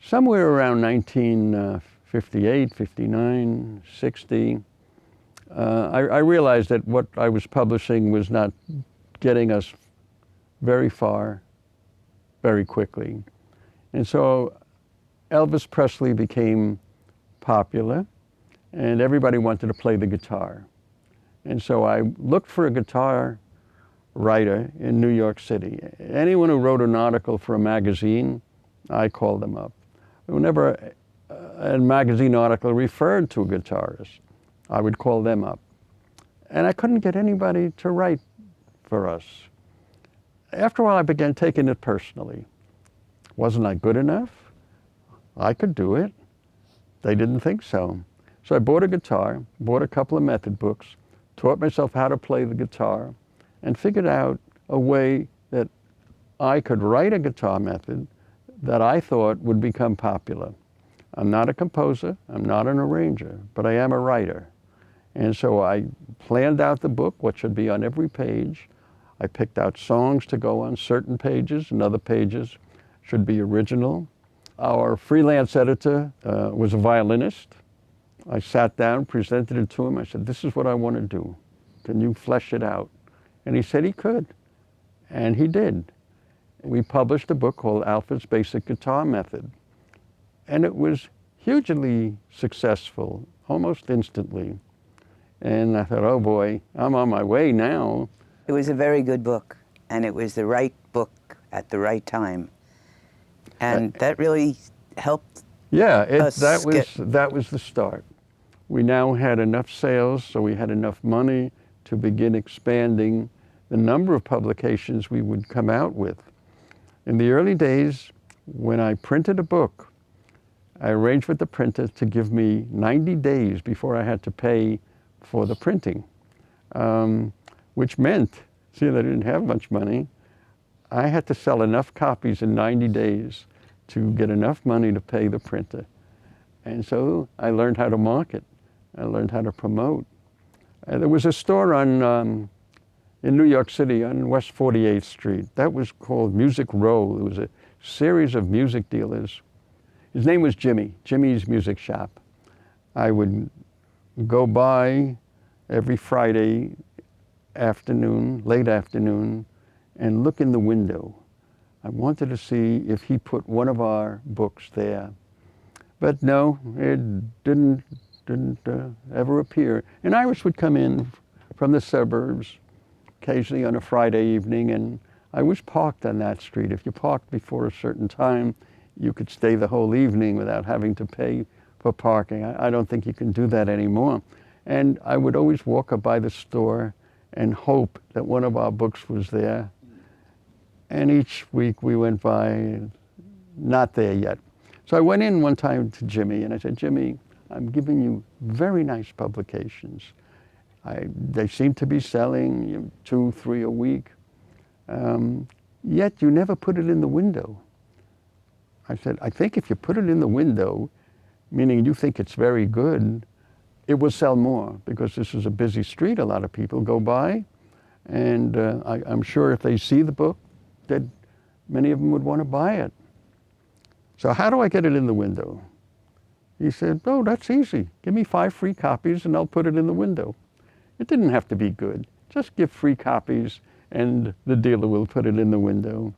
Somewhere around 1958, 59, 60, I realized that what I was publishing was not getting us very far, very quickly. And so Elvis Presley became popular, and everybody wanted to play the guitar. And so I looked for a guitar writer in New York City. Anyone who wrote an article for a magazine, I called them up. Whenever a magazine article referred to a guitarist, I would call them up. And I couldn't get anybody to write for us. After a while, I began taking it personally. Wasn't I good enough? I could do it. They didn't think so. So I bought a guitar, bought a couple of method books, taught myself how to play the guitar, and figured out a way that I could write a guitar method that I thought would become popular. I'm not a composer, I'm not an arranger, but I am a writer. And so I planned out the book, what should be on every page. I picked out songs to go on certain pages, and other pages should be original. Our freelance editor was a violinist. I sat down, presented it to him. I said, this is what I want to do. Can you flesh it out? And he said he could, and he did. We published a book called Alfred's Basic Guitar Method, and it was hugely successful, almost instantly. And I thought, oh boy, I'm on my way now. It was a very good book, and it was the right book at the right time. And that really helped that was the start. We now had enough sales, so we had enough money to begin expanding the number of publications we would come out with. In the early days, when I printed a book, I arranged with the printer to give me 90 days before I had to pay for the printing, which meant, seeing I didn't have much money, I had to sell enough copies in 90 days to get enough money to pay the printer. And so I learned how to market. I learned how to promote. There was a store in New York City on West 48th Street. That was called Music Row. It was a series of music dealers. His name was Jimmy, Jimmy's Music Shop. I would go by every Friday afternoon, late afternoon, and look in the window. I wanted to see if he put one of our books there. But no, it didn't ever appear. An Irish would come in from the suburbs, occasionally on a Friday evening, and I was parked on that street. If you parked before a certain time, you could stay the whole evening without having to pay for parking. I don't think you can do that anymore. And I would always walk up by the store and hope that one of our books was there. And each week we went by, not there yet. So I went in one time to Jimmy and I said, Jimmy, I'm giving you very nice publications. They seem to be selling 2, 3 a week, yet you never put it in the window. I said, I think if you put it in the window, meaning you think it's very good, it will sell more, because this is a busy street. A lot of people go by, and I'm sure if they see the book, that many of them would want to buy it. So how do I get it in the window? He said, oh, that's easy. Give me 5 free copies and I'll put it in the window. It didn't have to be good. Just give free copies and the dealer will put it in the window.